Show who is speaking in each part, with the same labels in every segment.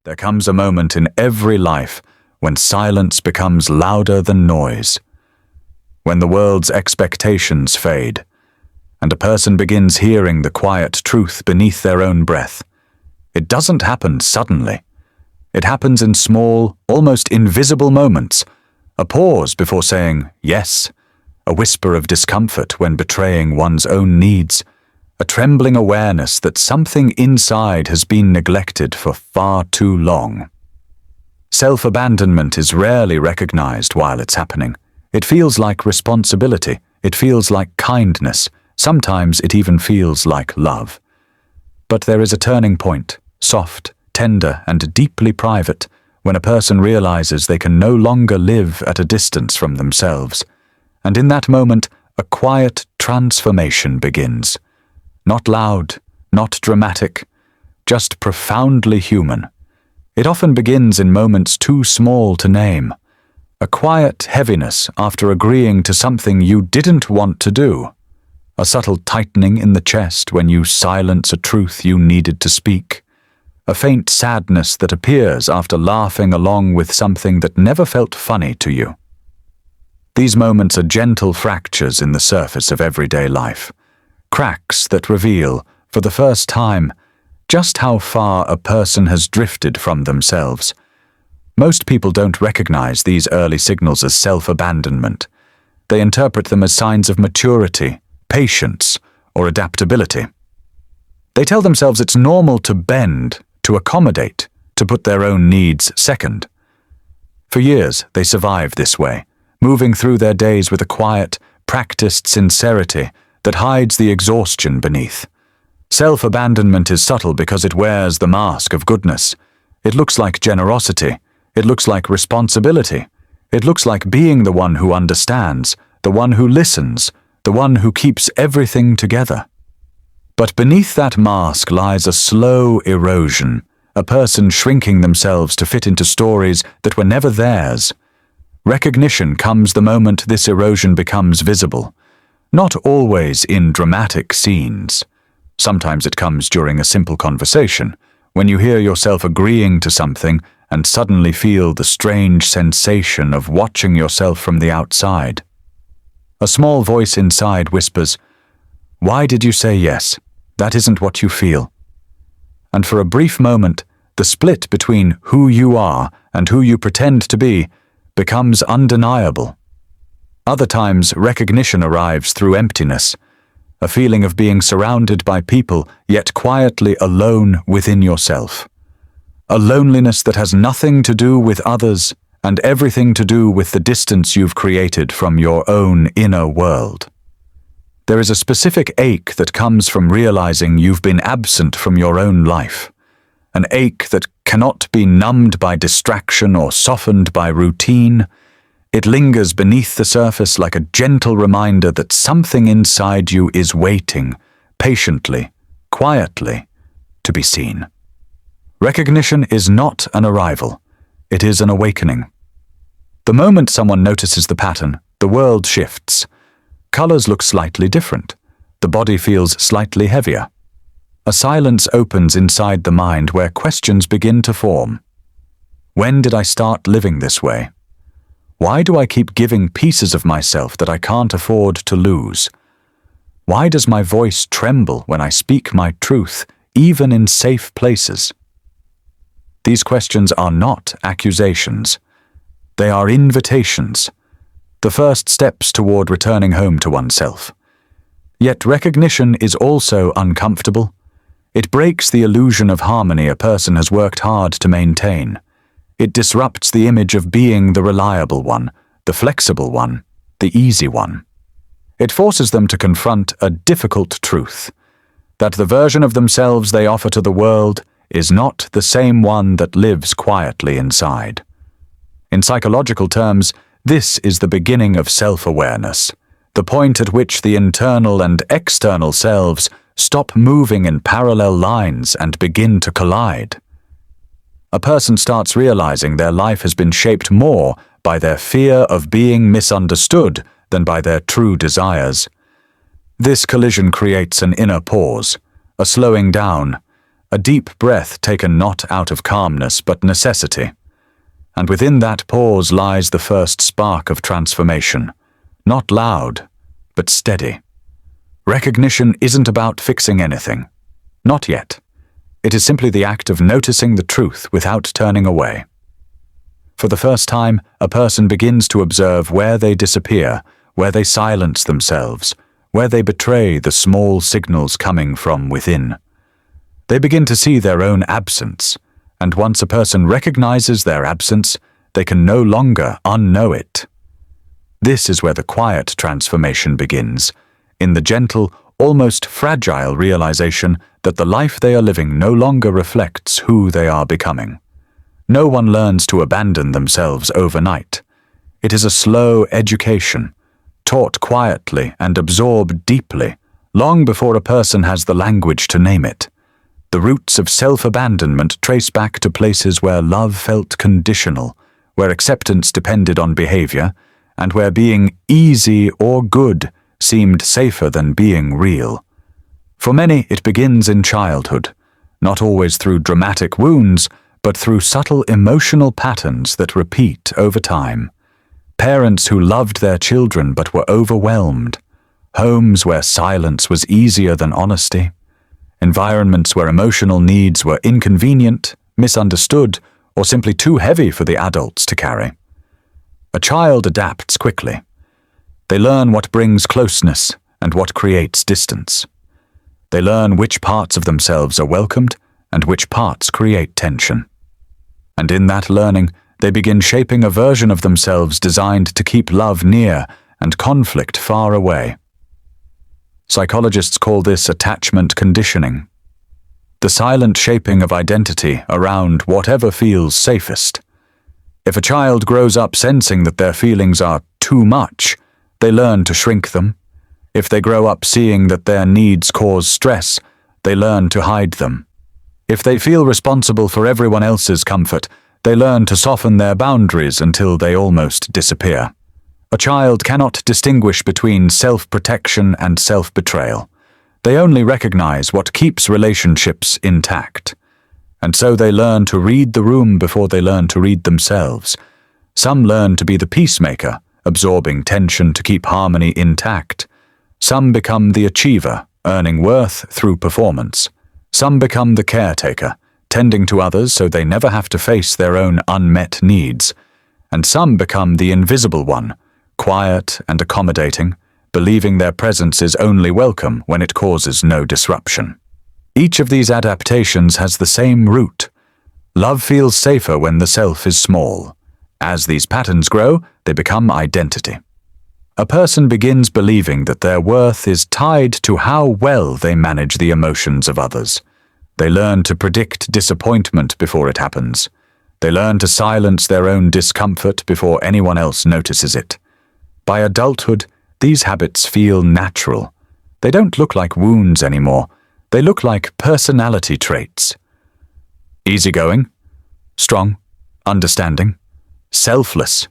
Speaker 1: There comes a moment in every life when silence becomes louder than noise, when the world's expectations fade, and a person begins hearing the quiet truth beneath their own breath. It doesn't happen suddenly. It happens in small, almost invisible moments, a pause before saying yes, a whisper of discomfort when betraying one's own needs, a trembling awareness that something inside has been neglected for far too long. Self-abandonment is rarely recognized while it's happening. It feels like responsibility. It feels like kindness. Sometimes it even feels like love. But there is a turning point, soft, tender, and deeply private, when a person realizes they can no longer live at a distance from themselves. And in that moment, a quiet transformation begins. Not loud, not dramatic, just profoundly human. It often begins in moments too small to name. A quiet heaviness after agreeing to something you didn't want to do. A subtle tightening in the chest when you silence a truth you needed to speak. A faint sadness that appears after laughing along with something that never felt funny to you. These moments are gentle fractures in the surface of everyday life. Cracks that reveal, for the first time, just how far a person has drifted from themselves. Most people don't recognize these early signals as self-abandonment. They interpret them as signs of maturity, patience, or adaptability. They tell themselves it's normal to bend, to accommodate, to put their own needs second. For years, they survive this way, moving through their days with a quiet, practiced sincerity that hides the exhaustion beneath. Self-abandonment is subtle because it wears the mask of goodness. It looks like generosity. It looks like responsibility. It looks like being the one who understands, the one who listens, the one who keeps everything together. But beneath that mask lies a slow erosion, a person shrinking themselves to fit into stories that were never theirs. Recognition comes the moment this erosion becomes visible. Not always in dramatic scenes. Sometimes it comes during a simple conversation, when you hear yourself agreeing to something and suddenly feel the strange sensation of watching yourself from the outside. A small voice inside whispers, "Why did you say yes? That isn't what you feel." And for a brief moment, the split between who you are and who you pretend to be becomes undeniable. Other times, recognition arrives through emptiness, a feeling of being surrounded by people, yet quietly alone within yourself. A loneliness that has nothing to do with others and everything to do with the distance you've created from your own inner world. There is a specific ache that comes from realizing you've been absent from your own life, an ache that cannot be numbed by distraction or softened by routine. It lingers beneath the surface like a gentle reminder that something inside you is waiting, patiently, quietly, to be seen. Recognition is not an arrival. It is an awakening. The moment someone notices the pattern, the world shifts. Colors look slightly different. The body feels slightly heavier. A silence opens inside the mind where questions begin to form. When did I start living this way? Why do I keep giving pieces of myself that I can't afford to lose? Why does my voice tremble when I speak my truth, even in safe places? These questions are not accusations. They are invitations, the first steps toward returning home to oneself. Yet recognition is also uncomfortable. It breaks the illusion of harmony a person has worked hard to maintain. It disrupts the image of being the reliable one, the flexible one, the easy one. It forces them to confront a difficult truth, that the version of themselves they offer to the world is not the same one that lives quietly inside. In psychological terms, this is the beginning of self-awareness, the point at which the internal and external selves stop moving in parallel lines and begin to collide. A person starts realizing their life has been shaped more by their fear of being misunderstood than by their true desires. This collision creates an inner pause, a slowing down, a deep breath taken not out of calmness but necessity. And within that pause lies the first spark of transformation, not loud, but steady. Recognition isn't about fixing anything. Not yet. It is simply the act of noticing the truth without turning away. For the first time, a person begins to observe where they disappear, where they silence themselves, where they betray the small signals coming from within. They begin to see their own absence, and once a person recognizes their absence, they can no longer unknow it. This is where the quiet transformation begins, in the gentle, almost fragile realization that the life they are living no longer reflects who they are becoming. No one learns to abandon themselves overnight. It is a slow education, taught quietly and absorbed deeply, long before a person has the language to name it. The roots of self-abandonment trace back to places where love felt conditional, where acceptance depended on behavior, and where being easy or good seemed safer than being real. For many, it begins in childhood, not always through dramatic wounds, but through subtle emotional patterns that repeat over time. Parents who loved their children but were overwhelmed. Homes where silence was easier than honesty. Environments where emotional needs were inconvenient, misunderstood, or simply too heavy for the adults to carry. A child adapts quickly. They learn what brings closeness and what creates distance. They learn which parts of themselves are welcomed and which parts create tension. And in that learning, they begin shaping a version of themselves designed to keep love near and conflict far away. Psychologists call this attachment conditioning, the silent shaping of identity around whatever feels safest. If a child grows up sensing that their feelings are too much, they learn to shrink them. If they grow up seeing that their needs cause stress, they learn to hide them. If they feel responsible for everyone else's comfort, they learn to soften their boundaries until they almost disappear. A child cannot distinguish between self-protection and self-betrayal. They only recognize what keeps relationships intact. And so they learn to read the room before they learn to read themselves. Some learn to be the peacemaker, absorbing tension to keep harmony intact. Some become the achiever, earning worth through performance. Some become the caretaker, tending to others so they never have to face their own unmet needs. And some become the invisible one, quiet and accommodating, believing their presence is only welcome when it causes no disruption. Each of these adaptations has the same root. Love feels safer when the self is small. As these patterns grow, they become identity. A person begins believing that their worth is tied to how well they manage the emotions of others. They learn to predict disappointment before it happens. They learn to silence their own discomfort before anyone else notices it. By adulthood, these habits feel natural. They don't look like wounds anymore. They look like personality traits. Easygoing, strong, understanding, selfless.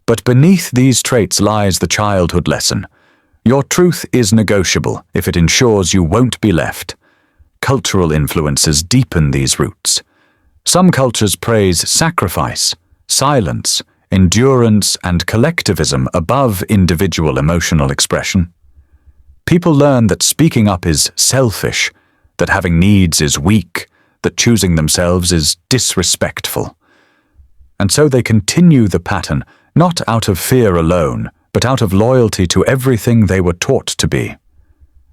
Speaker 1: But beneath these traits lies the childhood lesson. Your truth is negotiable if it ensures you won't be left. Cultural influences deepen these roots. Some cultures praise sacrifice, silence, endurance, and collectivism above individual emotional expression. People learn that speaking up is selfish, that having needs is weak, that choosing themselves is disrespectful. And so they continue the pattern, not out of fear alone, but out of loyalty to everything they were taught to be.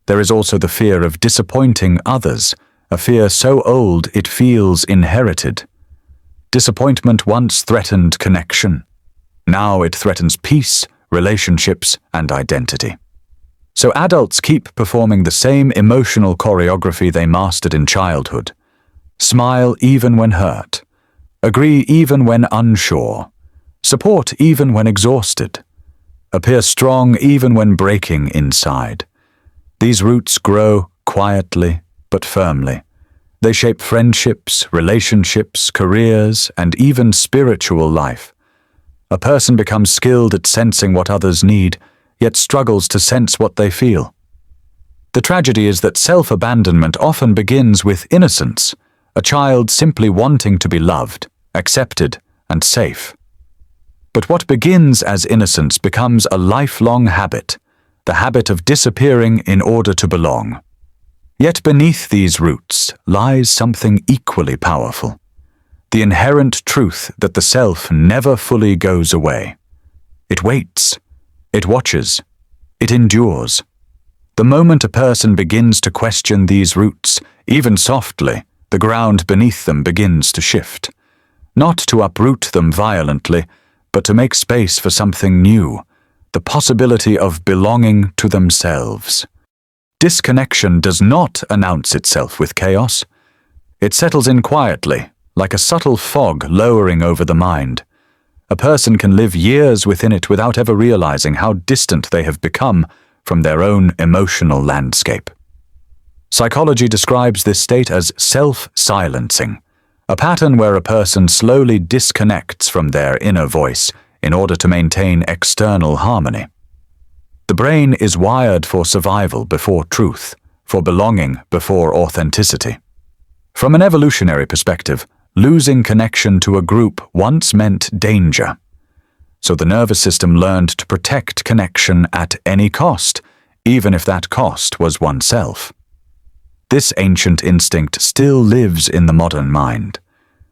Speaker 1: There is also the fear of disappointing others, a fear so old it feels inherited. Disappointment once threatened connection. Now it threatens peace, relationships, and identity. So adults keep performing the same emotional choreography they mastered in childhood. Smile even when hurt. Agree even when unsure. Support even when exhausted. Appear strong even when breaking inside. These roots grow quietly but firmly. They shape friendships, relationships, careers, and even spiritual life. A person becomes skilled at sensing what others need, yet struggles to sense what they feel. The tragedy is that self-abandonment often begins with innocence, a child simply wanting to be loved, accepted, and safe. But what begins as innocence becomes a lifelong habit, the habit of disappearing in order to belong. Yet beneath these roots lies something equally powerful, the inherent truth that the self never fully goes away. It waits, it watches, it endures. The moment a person begins to question these roots, even softly, the ground beneath them begins to shift. Not to uproot them violently, but to make space for something new, the possibility of belonging to themselves. Disconnection does not announce itself with chaos. It settles in quietly, like a subtle fog lowering over the mind. A person can live years within it without ever realizing how distant they have become from their own emotional landscape. Psychology describes this state as self-silencing, a pattern where a person slowly disconnects from their inner voice in order to maintain external harmony. The brain is wired for survival before truth, for belonging before authenticity. From an evolutionary perspective, losing connection to a group once meant danger. So the nervous system learned to protect connection at any cost, even if that cost was oneself. This ancient instinct still lives in the modern mind.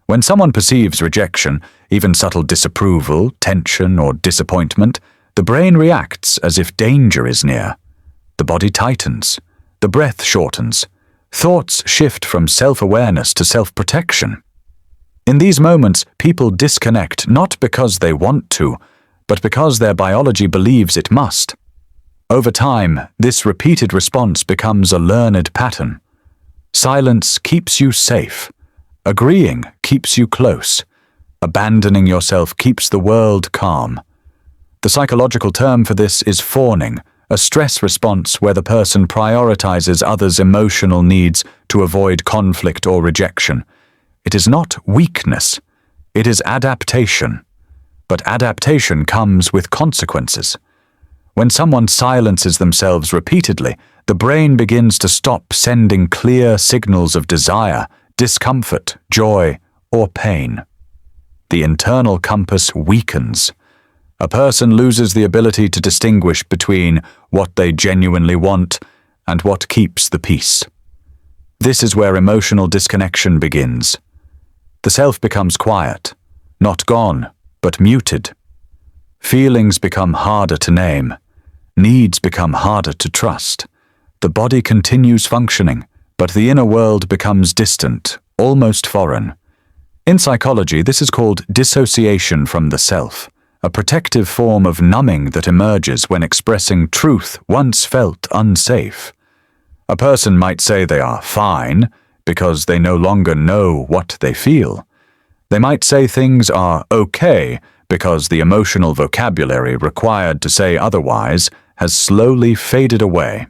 Speaker 1: When someone perceives rejection, even subtle disapproval, tension, or disappointment, the brain reacts as if danger is near. The body tightens, the breath shortens, thoughts shift from self-awareness to self-protection. In these moments, people disconnect not because they want to, but because their biology believes it must. Over time, this repeated response becomes a learned pattern. Silence keeps you safe. Agreeing keeps you close. Abandoning yourself keeps the world calm. The psychological term for this is fawning, a stress response where the person prioritizes others' emotional needs to avoid conflict or rejection. It is not weakness, it is adaptation. But adaptation comes with consequences. When someone silences themselves repeatedly, the brain begins to stop sending clear signals of desire, discomfort, joy, or pain. The internal compass weakens. A person loses the ability to distinguish between what they genuinely want and what keeps the peace. This is where emotional disconnection begins. The self becomes quiet, not gone, but muted. Feelings become harder to name. Needs become harder to trust. The body continues functioning, but the inner world becomes distant, almost foreign. In psychology, this is called dissociation from the self, a protective form of numbing that emerges when expressing truth once felt unsafe. A person might say they are fine because they no longer know what they feel. They might say things are okay because the emotional vocabulary required to say otherwise has slowly faded away.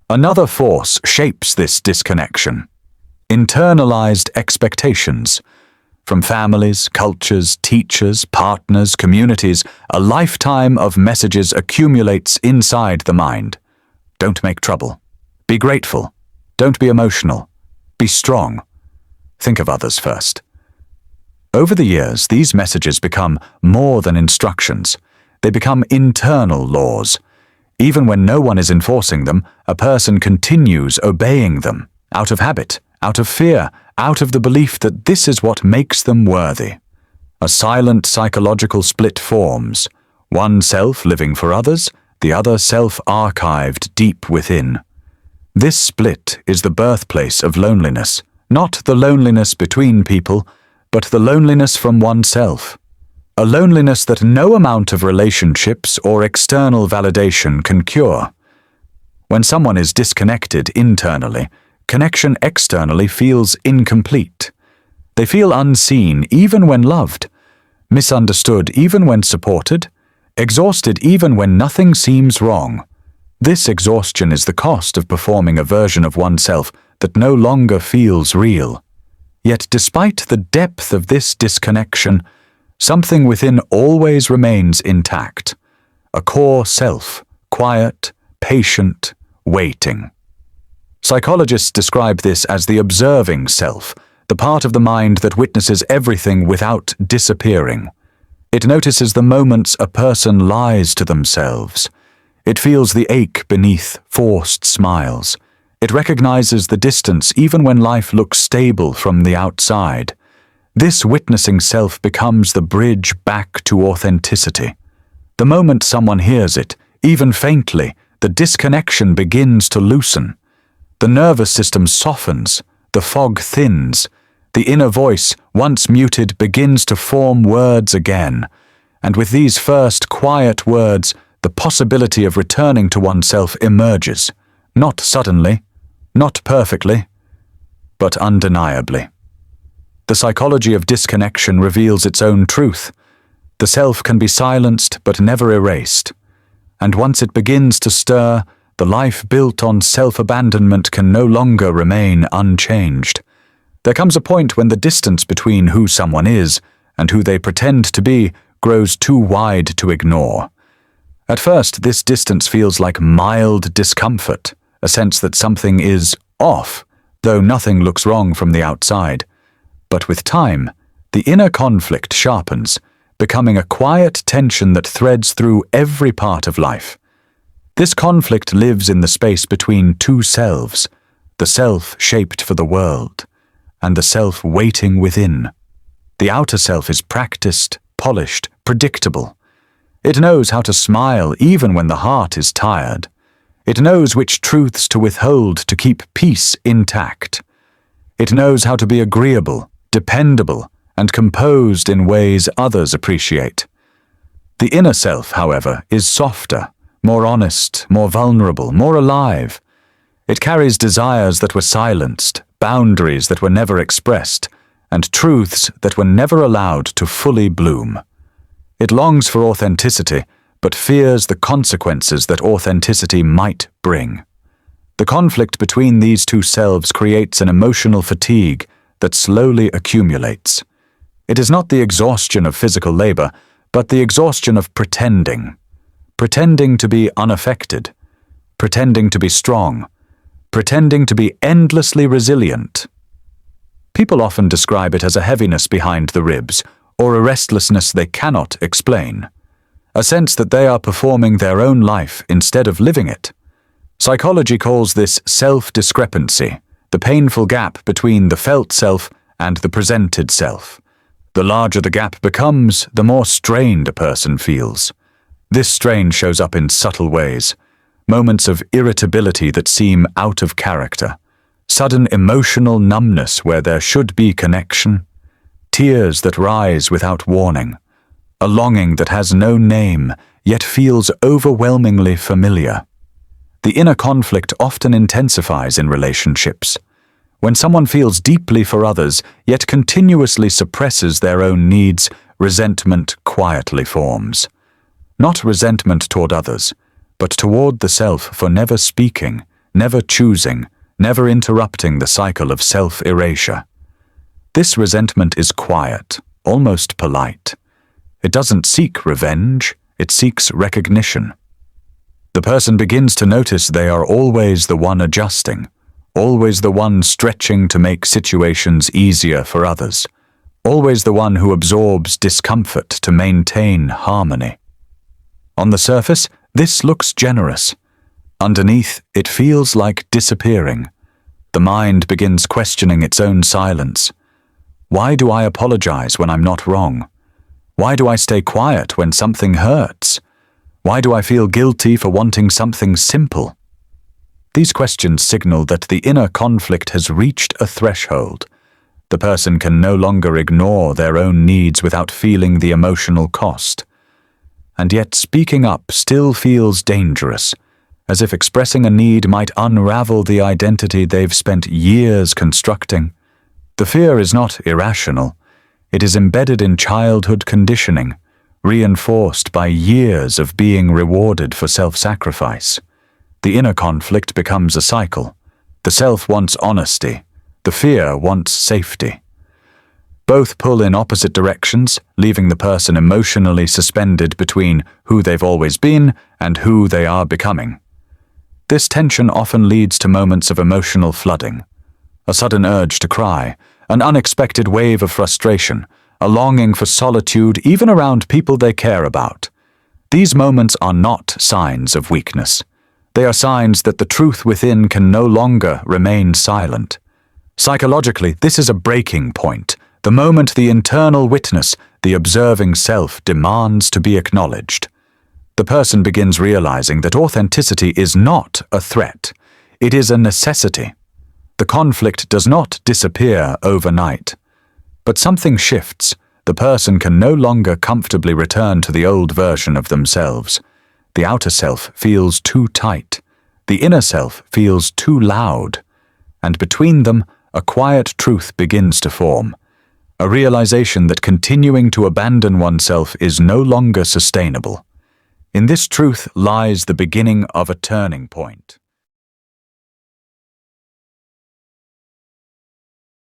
Speaker 1: Another force shapes this disconnection. Internalized expectations. From families, cultures, teachers, partners, communities, a lifetime of messages accumulates inside the mind. Don't make trouble. Be grateful. Don't be emotional. Be strong. Think of others first. Over the years, these messages become more than instructions. They become internal laws. Even when no one is enforcing them, a person continues obeying them, out of habit, out of fear, out of the belief that this is what makes them worthy. A silent psychological split forms, one self living for others, the other self archived deep within. This split is the birthplace of loneliness, not the loneliness between people, but the loneliness from oneself. A loneliness that no amount of relationships or external validation can cure. When someone is disconnected internally, connection externally feels incomplete. They feel unseen even when loved, misunderstood even when supported, exhausted even when nothing seems wrong. This exhaustion is the cost of performing a version of oneself that no longer feels real. Yet despite the depth of this disconnection, something within always remains intact. A core self, quiet, patient, waiting. Psychologists describe this as the observing self, the part of the mind that witnesses everything without disappearing. It notices the moments a person lies to themselves. It feels the ache beneath forced smiles. It recognizes the distance even when life looks stable from the outside. This witnessing self becomes the bridge back to authenticity. The moment someone hears it, even faintly, the disconnection begins to loosen. The nervous system softens, the fog thins, the inner voice, once muted, begins to form words again. And with these first quiet words, the possibility of returning to oneself emerges, not suddenly, not perfectly, but undeniably. The psychology of disconnection reveals its own truth. The self can be silenced but never erased. And once it begins to stir, the life built on self-abandonment can no longer remain unchanged. There comes a point when the distance between who someone is and who they pretend to be grows too wide to ignore. At first, this distance feels like mild discomfort, a sense that something is off, though nothing looks wrong from the outside. But with time, the inner conflict sharpens, becoming a quiet tension that threads through every part of life. This conflict lives in the space between two selves, the self shaped for the world, and the self waiting within. The outer self is practiced, polished, predictable. It knows how to smile even when the heart is tired. It knows which truths to withhold to keep peace intact. It knows how to be agreeable, dependable, and composed in ways others appreciate. The inner self, however, is softer, more honest, more vulnerable, more alive. It carries desires that were silenced, boundaries that were never expressed, and truths that were never allowed to fully bloom. It longs for authenticity, but fears the consequences that authenticity might bring. The conflict between these two selves creates an emotional fatigue that slowly accumulates. It is not the exhaustion of physical labor, but the exhaustion of pretending. Pretending to be unaffected, pretending to be strong, pretending to be endlessly resilient. People often describe it as a heaviness behind the ribs, or a restlessness they cannot explain. A sense that they are performing their own life instead of living it. Psychology calls this self-discrepancy, the painful gap between the felt self and the presented self. The larger the gap becomes, the more strained a person feels. This strain shows up in subtle ways. Moments of irritability that seem out of character. Sudden emotional numbness where there should be connection. Tears that rise without warning. A longing that has no name, yet feels overwhelmingly familiar. The inner conflict often intensifies in relationships. When someone feels deeply for others, yet continuously suppresses their own needs, resentment quietly forms. Not resentment toward others, but toward the self for never speaking, never choosing, never interrupting the cycle of self-erasure. This resentment is quiet, almost polite. It doesn't seek revenge, it seeks recognition. The person begins to notice they are always the one adjusting, always the one stretching to make situations easier for others, always the one who absorbs discomfort to maintain harmony. On the surface, this looks generous. Underneath, it feels like disappearing. The mind begins questioning its own silence. Why do I apologize when I'm not wrong? Why do I stay quiet when something hurts? Why do I feel guilty for wanting something simple? These questions signal that the inner conflict has reached a threshold. The person can no longer ignore their own needs without feeling the emotional cost. And yet speaking up still feels dangerous, as if expressing a need might unravel the identity they've spent years constructing. The fear is not irrational. It is embedded in childhood conditioning, reinforced by years of being rewarded for self-sacrifice. The inner conflict becomes a cycle. The self wants honesty. The fear wants safety. Both pull in opposite directions, leaving the person emotionally suspended between who they've always been and who they are becoming. This tension often leads to moments of emotional flooding. A sudden urge to cry, an unexpected wave of frustration, a longing for solitude even around people they care about. These moments are not signs of weakness. They are signs that the truth within can no longer remain silent. Psychologically, this is a breaking point, the moment the internal witness, the observing self, demands to be acknowledged. The person begins realizing that authenticity is not a threat. It is a necessity. The conflict does not disappear overnight. But something shifts. The person can no longer comfortably return to the old version of themselves. The outer self feels too tight. The inner self feels too loud. And between them, a quiet truth begins to form. A realization that continuing to abandon oneself is no longer sustainable. In this truth lies the beginning of a turning point.